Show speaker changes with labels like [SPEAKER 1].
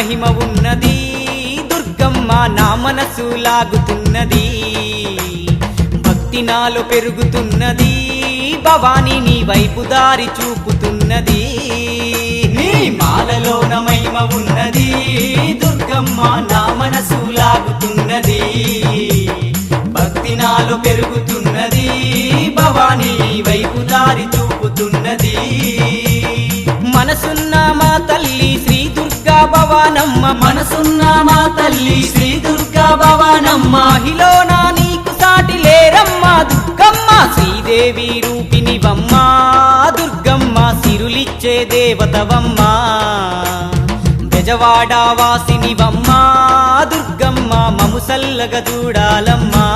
[SPEAKER 1] మహిమ ఉన్నది దుర్గమ్మ నా మనసు లాగుతున్నది భక్తి నాలో పెరుగుతున్నది భవాని నీ వైపు దారి చూపుతున్నది నీ మాలలోన మహిమ ఉన్నది దుర్గమ్మ నా మనసు లాగుతున్నది భక్తి నాలో పెరుగుతున్నది భవాని నీ వైపు దారి చూపుతున్నది మనసున్న మా తల్లి శ్రీ దుర్గా భవానమ్మ మనసున్న మా తల్లి శ్రీ దుర్గా భవానమ్మ మహిళన నీకు సాటి లేరమ్మ దుర్గమ్మ శ్రీదేవి రూపినివమ్మ దుర్గమ్మ సిరులిచ్చే దేవతవమ్మ బెజవాడ వాసినివమ్మ దుర్గమ్మ మము సల్లగ చూడాలమ్మా